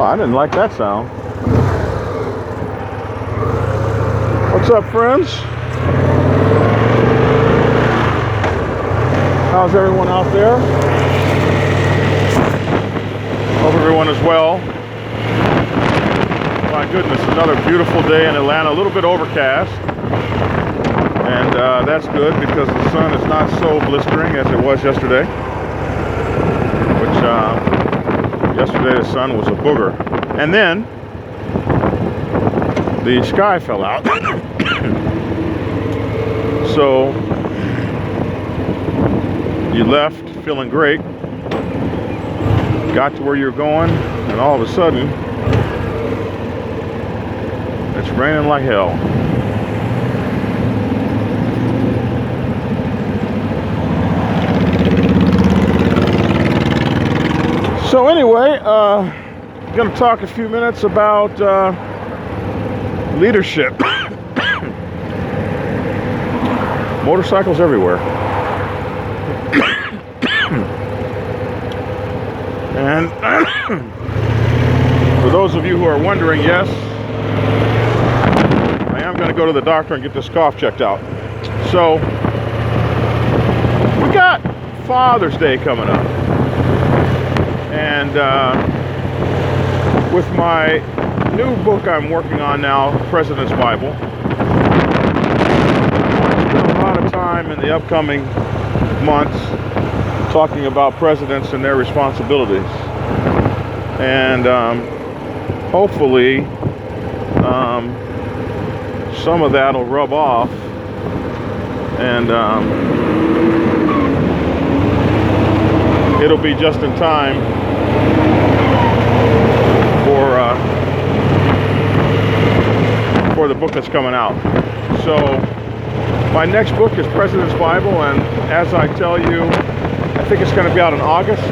I didn't like that sound. What's up, friends? How's everyone out there? Hope everyone is well. My goodness, another beautiful day in Atlanta. A little bit overcast. And that's good because the sun is not so blistering as it was yesterday. Which, yesterday the sun was a booger. And then the sky fell out. So you left feeling great, got to where you're going, and all of a sudden it's raining like hell. So anyway, I'm going to talk a few minutes about leadership. Motorcycles everywhere. And for those of you who are wondering, yes, I am going to go to the doctor and get this cough checked out. So we got Father's Day coming up. And with my new book I'm working on now, President's Bible, a lot of time in the upcoming months talking about presidents and their responsibilities, and hopefully some of that will rub off, and it'll be just in time for the book that's coming out. So my next book is President's Bible, and as I tell you, I think it's going to be out in August.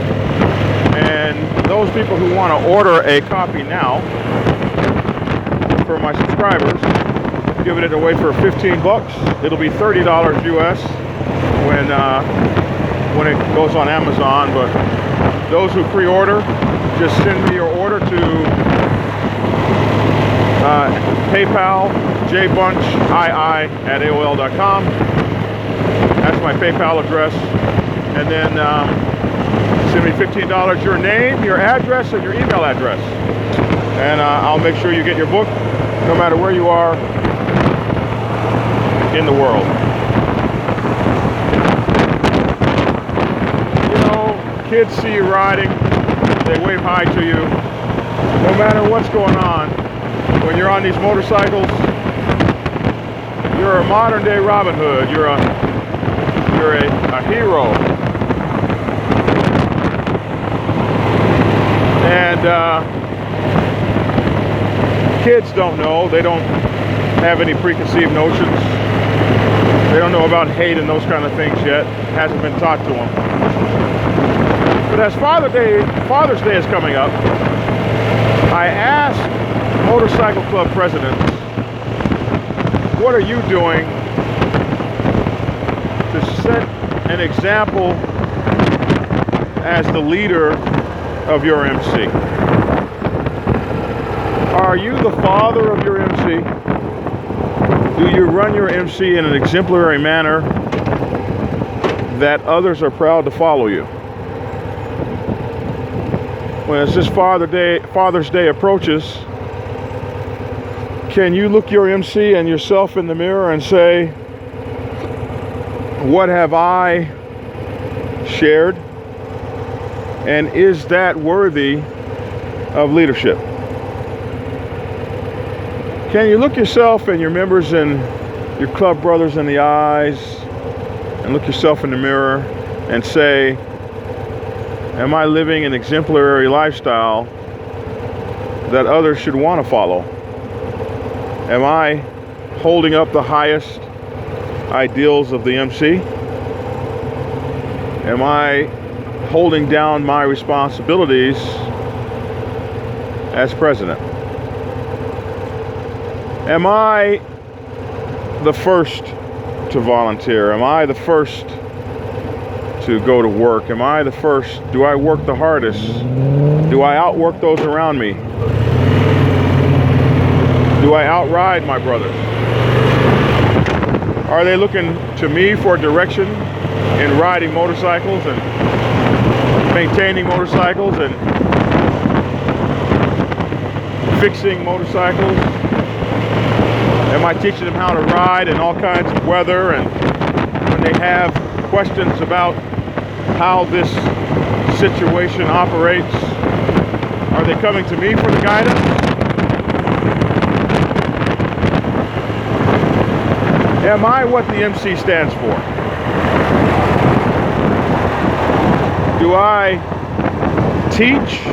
And those people who want to order a copy now, for my subscribers, giving it away for 15 bucks. It'll be $30 US when it goes on Amazon. But those who pre-order, just send me your order to PayPal, jbunchii@aol.com. That's my PayPal address. And then send me $15, your name, your address, and your email address. And I'll make sure you get your book no matter where you are in the world. You know, kids see you riding, they wave hi to you. No matter what's going on, when you're on these motorcycles, you're a modern day Robin Hood. You're a hero. And kids don't know. They don't have any preconceived notions. They don't know about hate and those kind of things yet. It hasn't been taught to them. But as Father's Day is coming up, I asked Motorcycle Club presidents, what are you doing to set an example as the leader of your MC? Are you the father of your MC? Do you run your MC in an exemplary manner that others are proud to follow you? When as this Father's Day approaches, can you look your MC and yourself in the mirror and say, what have I shared? And is that worthy of leadership? Can you look yourself and your members and your club brothers in the eyes and look yourself in the mirror and say, am I living an exemplary lifestyle that others should want to follow? Am I holding up the highest ideals of the MC? Am I holding down my responsibilities as president? Am I the first to volunteer? Am I the first to go to work? Am I the first? Do I work the hardest? Do I outwork those around me? Do I outride my brothers? Are they looking to me for direction in riding motorcycles and maintaining motorcycles and fixing motorcycles? Am I teaching them how to ride in all kinds of weather, and when they have questions about how this situation operates, are they coming to me for the guidance? Am I what the MC stands for? Do I teach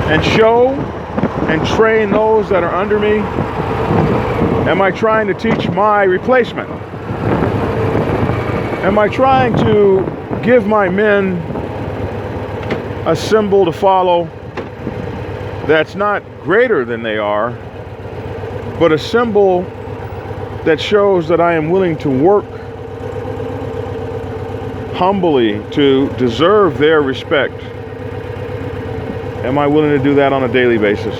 and show and train those that are under me? Am I trying to teach my replacement? Am I trying to give my men a symbol to follow that's not greater than they are, but a symbol that shows that I am willing to work humbly to deserve their respect? Am I willing to do that on a daily basis?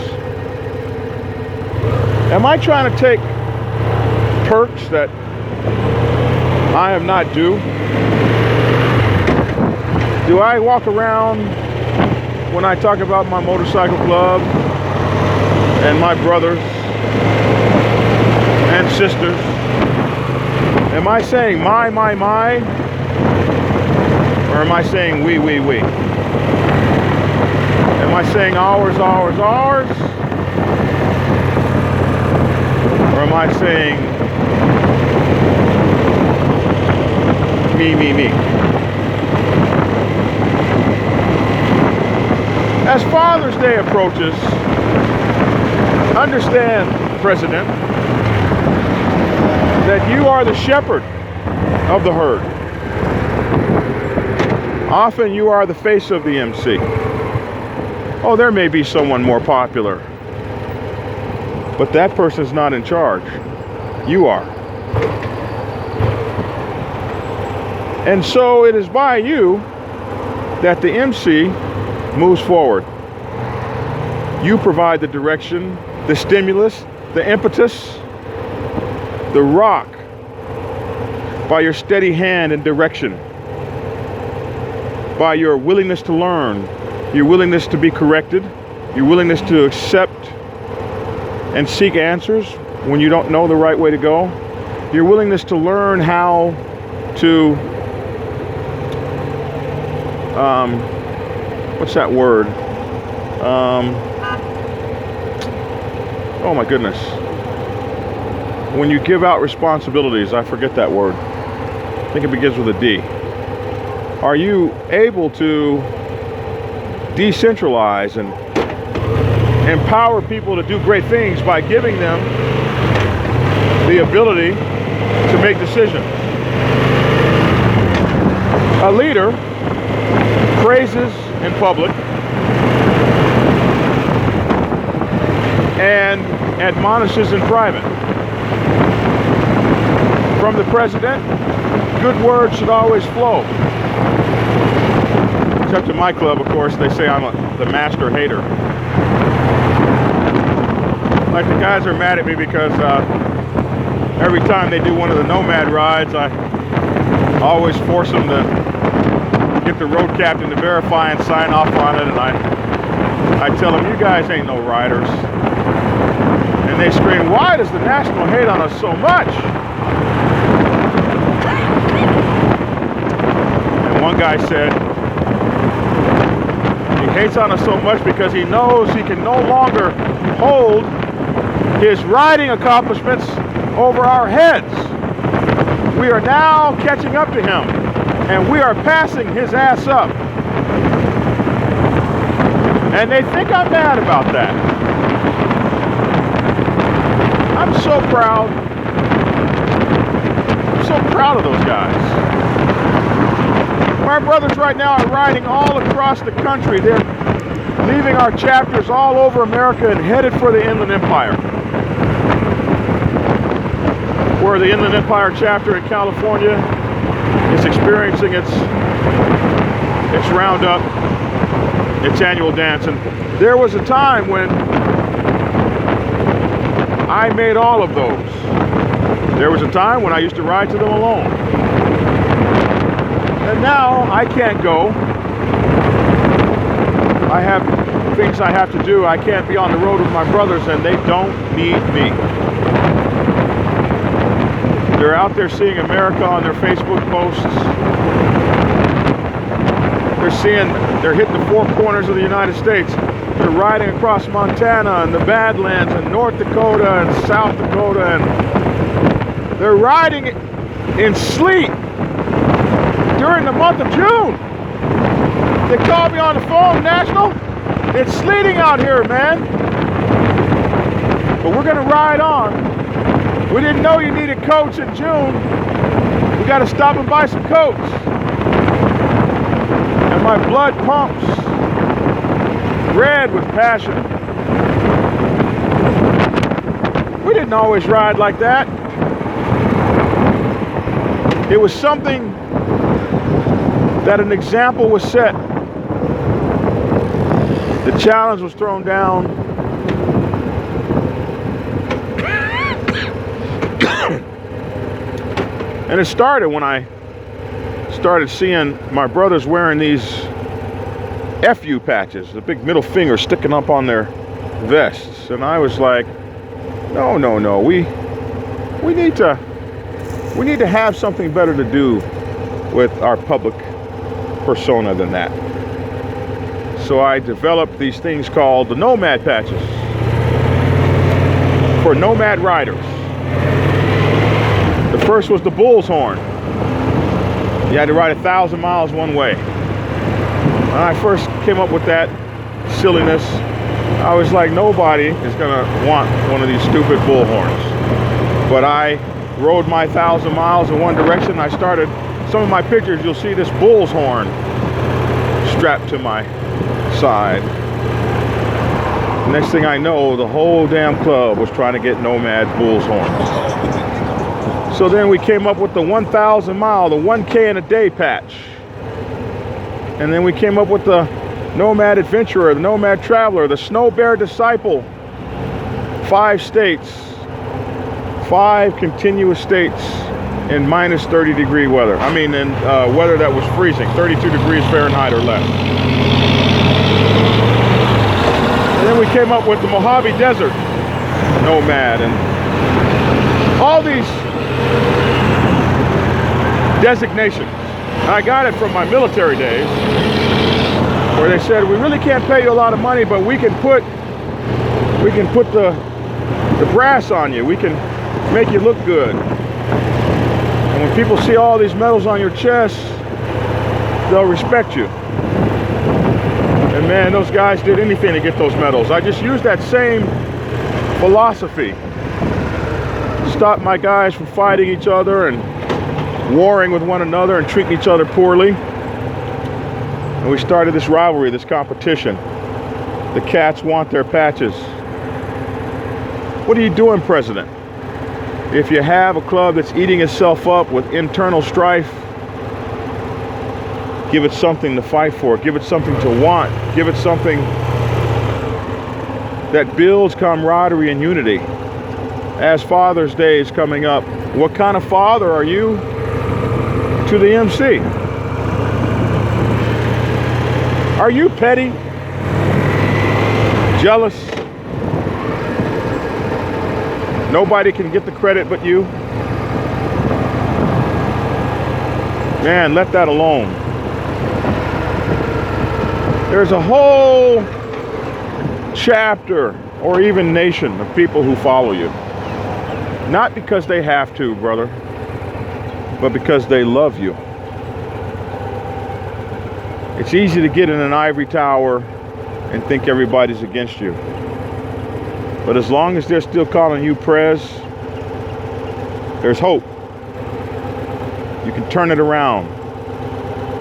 Am I trying to take perks that I am not due? Do I walk around when I talk about my motorcycle club and my brothers and sisters? Am I saying my, or am I saying we? Am I saying ours? Or am I saying me? As Father's Day approaches, understand, President, that you are the shepherd of the herd. Often you are the face of the MC. Oh, there may be someone more popular, but that person's not in charge. You are. And so it is by you that the MC moves forward. You provide the direction, the stimulus, the impetus, the rock by your steady hand and direction, by your willingness to learn, your willingness to be corrected, your willingness to accept and seek answers when you don't know the right way to go, your willingness to learn how to, what's that word? Oh my goodness. When you give out responsibilities, I forget that word. I think it begins with a D. Are you able to decentralize and empower people to do great things by giving them the ability to make decisions? A leader praises in public and admonishes in private. From the president, good words should always flow. Except in my club, of course, they say I'm the master hater. Like, the guys are mad at me because every time they do one of the nomad rides, I always force them to get the road captain to verify and sign off on it, and I tell them, you guys ain't no riders. And they scream, why does the national hate on us so much? And one guy said, he hates on us so much because he knows he can no longer hold his riding accomplishments over our heads. We are now catching up to him, and we are passing his ass up. And they think I'm mad about that. I'm so proud. I'm so proud of those guys. My brothers right now are riding all across the country. They're leaving our chapters all over America and headed for the Inland Empire, where the Inland Empire chapter in California is experiencing its roundup, its annual dance. And there was a time when I made all of those. There was a time when I used to ride to them alone. And now I can't go. I have things I have to do. I can't be on the road with my brothers, and they don't need me. They're out there seeing America on their Facebook posts. They're hitting the four corners of the United States. They're riding across Montana and the Badlands and North Dakota and South Dakota, and they're riding in sleet during the month of June. They called me on the phone, National. It's sleeting out here, man. But we're gonna ride on. We didn't know you needed coats in June. We gotta stop and buy some coats. And my blood pumps red with passion. We didn't always ride like that. It was something that an example was set. The challenge was thrown down. And it started when I started seeing my brothers wearing these FU patches, the big middle finger sticking up on their vests. And I was like, no, we need to have something better to do with our public persona than that. So I developed these things called the Nomad patches for nomad riders. The first was the bull's horn. You had to ride 1,000 miles one way. When I first came up with that silliness, I was like, nobody is gonna want one of these stupid bull horns. But I rode my 1,000 miles in one direction. I started, some of my pictures, you'll see this bull's horn strapped to my side. Next thing I know, the whole damn club was trying to get Nomad bull's horns. So then we came up with the 1,000 mile, the 1K in a day patch. And then we came up with the Nomad Adventurer, the Nomad Traveler, the Snow Bear Disciple. 5 states, 5 continuous states in minus 30 degree weather. I mean, in weather that was freezing, 32 degrees Fahrenheit or less. And then we came up with the Mojave Desert Nomad, and all these designations. I got it from my military days, where they said, we really can't pay you a lot of money, but we can put the brass on you. We can make you look good. And when people see all these medals on your chest, they'll respect you. And man, those guys did anything to get those medals. I just used that same philosophy. Stop my guys from fighting each other and warring with one another and treating each other poorly. And we started this rivalry, this competition. The cats want their patches. What are you doing, President? If you have a club that's eating itself up with internal strife, give it something to fight for. Give it something to want. Give it something that builds camaraderie and unity. As Father's Day is coming up, what kind of father are you to the MC? Are you petty? Jealous? Nobody can get the credit but you? Man, let that alone. There's a whole chapter or even nation of people who follow you. Not because they have to, brother, but because they love you. It's easy to get in an ivory tower and think everybody's against you. But as long as they're still calling you Prez, there's hope. You can turn it around.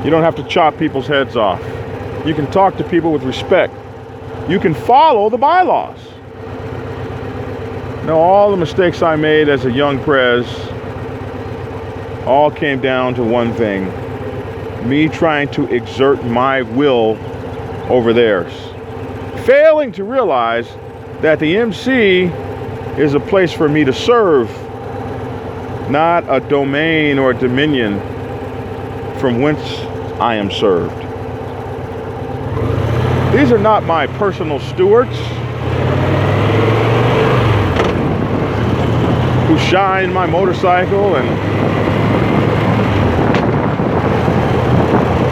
You don't have to chop people's heads off. You can talk to people with respect. You can follow the bylaws. Now, all the mistakes I made as a young Prez all came down to one thing. me trying to exert my will over theirs. Failing to realize that the MC is a place for me to serve, not a domain or a dominion from whence I am served. These are not my personal stewards who shine my motorcycle and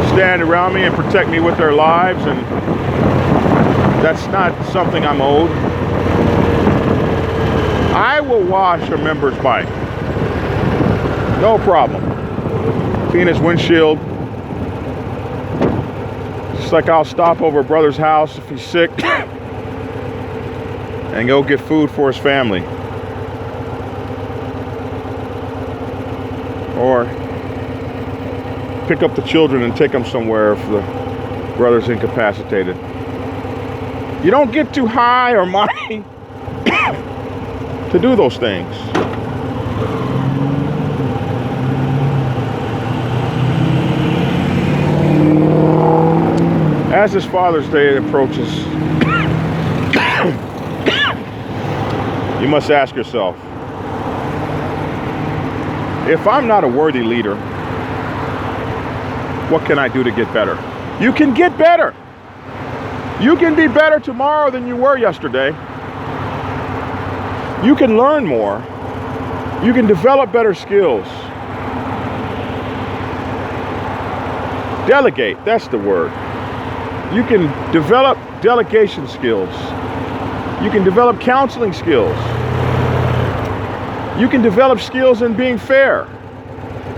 stand around me and protect me with their lives, and that's not something I'm owed. I will wash a member's bike. No problem. Clean his windshield. Just like I'll stop over a brother's house if he's sick and go get food for his family. Or pick up the children and take them somewhere if the brother's incapacitated. You don't get too high or mighty to do those things. As this Father's Day approaches, you must ask yourself, if I'm not a worthy leader, what can I do to get better? You can get better. You can be better tomorrow than you were yesterday. You can learn more. You can develop better skills. Delegate, that's the word. You can develop delegation skills. You can develop counseling skills. You can develop skills in being fair.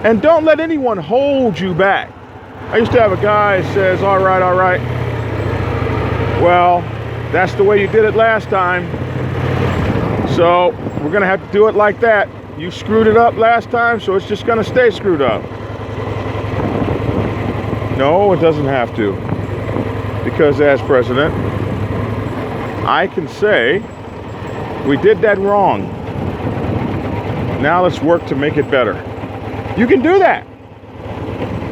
And don't let anyone hold you back. I used to have a guy who says, all right. Well, that's the way you did it last time. So we're going to have to do it like that. You screwed it up last time, so it's just going to stay screwed up. No, it doesn't have to. Because as president, I can say, we did that wrong. Now let's work to make it better. You can do that.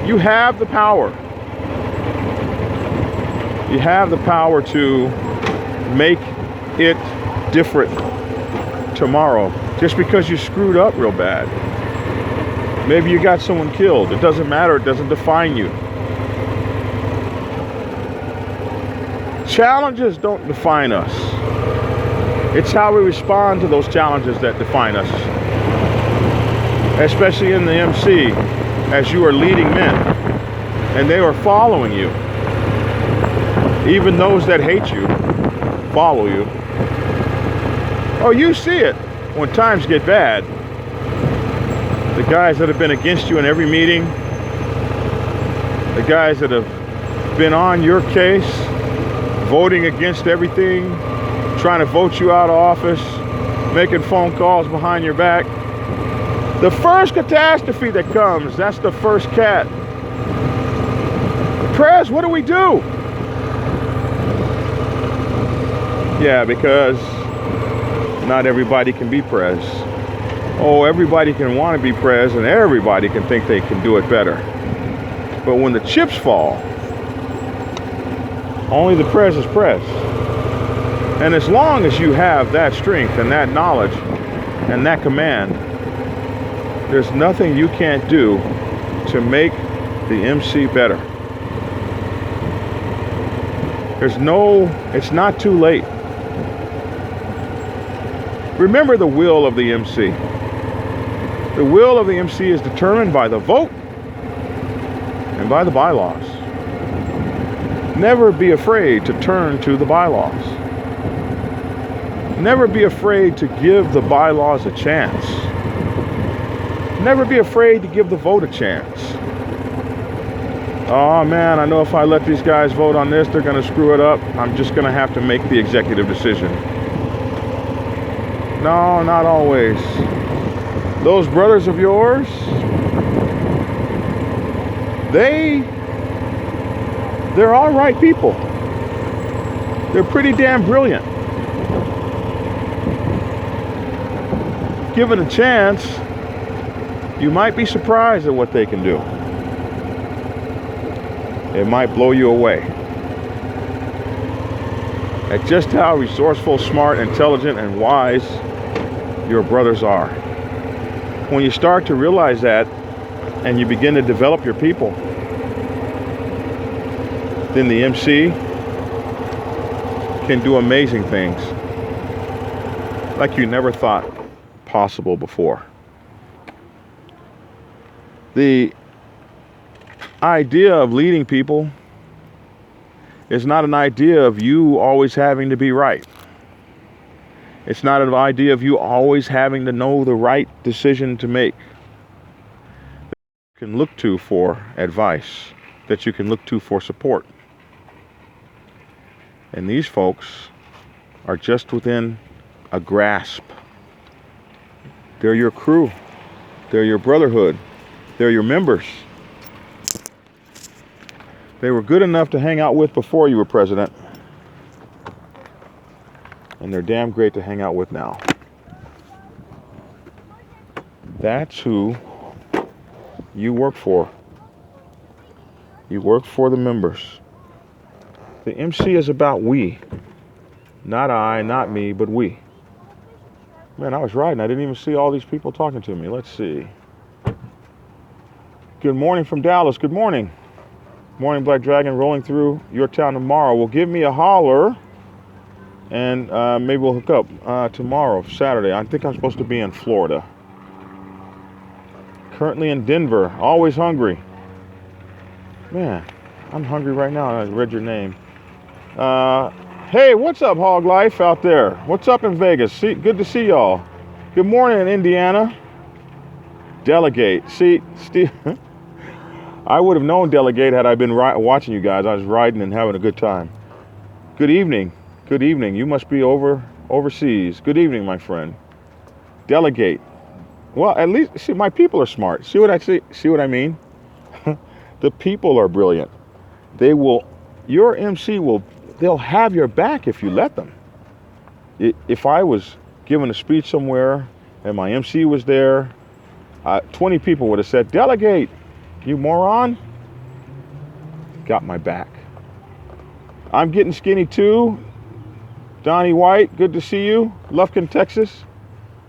You have the power. You have the power to make it different tomorrow. Just because you screwed up real bad. Maybe you got someone killed. It doesn't matter. It doesn't define you. Challenges don't define us. It's how we respond to those challenges that define us. Especially in the MC, as you are leading men and they are following you. Even those that hate you follow you. Oh, you see it when times get bad. The guys that have been against you in every meeting, the guys that have been on your case, voting against everything, trying to vote you out of office, making phone calls behind your back. The first catastrophe that comes, that's the first cat. Prez, what do we do? Yeah, because not everybody can be Prez. Oh, everybody can want to be Prez, and everybody can think they can do it better. But when the chips fall, only the Prez is Prez. And as long as you have that strength and that knowledge and that command, there's nothing you can't do to make the MC better. It's not too late. Remember the will of the MC. The will of the MC is determined by the vote and by the bylaws. Never be afraid to turn to the bylaws. Never be afraid to give the bylaws a chance. Never be afraid to give the vote a chance. Oh man, I know if I let these guys vote on this, they're going to screw it up. I'm just going to have to make the executive decision. No, not always. Those brothers of yours, they're all right people. They're pretty damn brilliant. Given a chance, you might be surprised at what they can do. It might blow you away at just how resourceful, smart, intelligent, and wise your brothers are. When you start to realize that and you begin to develop your people, then the MC can do amazing things like you never thought possible before. The idea of leading people is not an idea of you always having to be right. It's not an idea of you always having to know the right decision to make. That you can look to for advice, that you can look to for support. And these folks are just within a grasp. They're your crew. They're your brotherhood. They're your members. They were good enough to hang out with before you were president. And they're damn great to hang out with now. That's who you work for. You work for the members. The MC is about we. Not I, not me, but we. Man, I was riding. I didn't even see all these people talking to me. Let's see. Good morning from Dallas. Good morning. Morning, Black Dragon, rolling through your town tomorrow. Well, give me a holler, and maybe we'll hook up tomorrow, Saturday. I think I'm supposed to be in Florida. Currently in Denver. Always hungry. Man, I'm hungry right now. I read your name. Hey, what's up, Hog Life out there? What's up in Vegas? Good to see y'all. Good morning, Indiana. Delegate. See, Steve, I would have known Delegate had I been watching you guys. I was riding and having a good time. Good evening. Good evening. You must be overseas. Good evening, my friend. Delegate. Well, at least, see, my people are smart. See what I see? See what I mean? The people are brilliant. Your MC they'll have your back if you let them. If I was giving a speech somewhere and my MC was there, 20 people would have said, Delegate, you moron. Got my back. I'm getting skinny too. Donnie White, good to see you. Lufkin, Texas.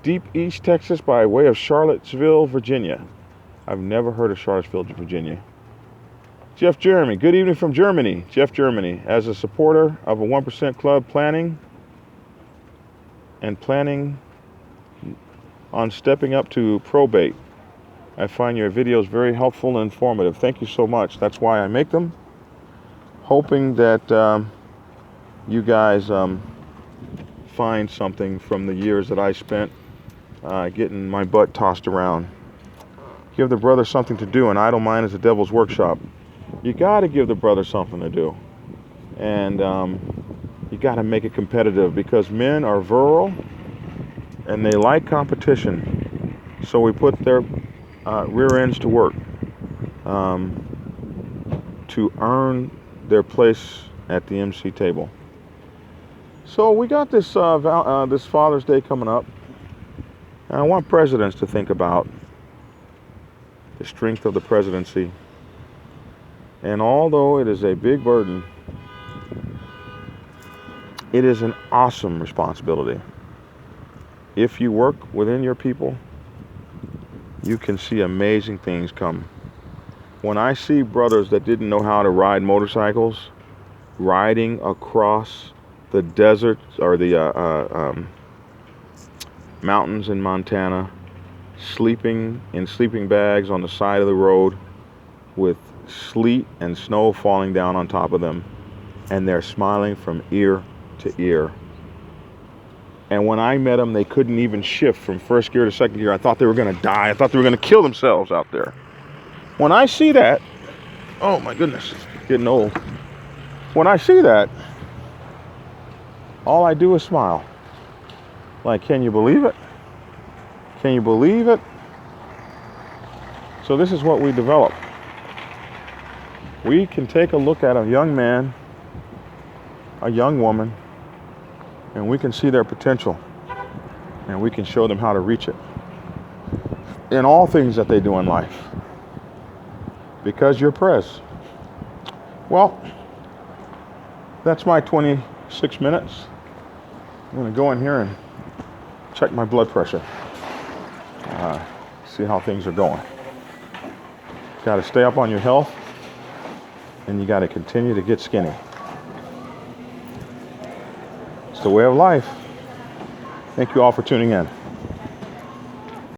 Deep East Texas by way of Charlottesville, Virginia. I've never heard of Charlottesville, Virginia. Jeff Jeremy, good evening from Germany. Jeff Germany, as a supporter of a 1% club planning on stepping up to probate, I find your videos very helpful and informative. Thank you so much. That's why I make them. Hoping that you guys find something from the years that I spent getting my butt tossed around. Give the brother something to do. An idle mind is the devil's workshop. You got to give the brother something to do. And you got to make it competitive because men are virile and they like competition. So we put their rear ends to work to earn their place at the MC table. So we got this this Father's Day coming up. And I want presidents to think about the strength of the presidency. And although it is a big burden, it is an awesome responsibility. If you work within your people, you can see amazing things come. When I see brothers that didn't know how to ride motorcycles, riding across the desert or the mountains in Montana, sleeping in sleeping bags on the side of the road with sleet and snow falling down on top of them, and they're smiling from ear to ear. And when I met them, they couldn't even shift from first gear to second gear. I thought they were going to die. I thought they were going to kill themselves out there. When I see that, oh my goodness, getting old. When I see that, all I do is smile. Like, can you believe it? Can you believe it? So this is what we develop. We can take a look at a young man, a young woman, and we can see their potential, and we can show them how to reach it in all things that they do in life. Because you're Prez. Well, that's my 26 minutes. I'm going to go in here and check my blood pressure. See how things are going. Got to stay up on your health, and you got to continue to get skinny. It's the way of life. Thank you all for tuning in.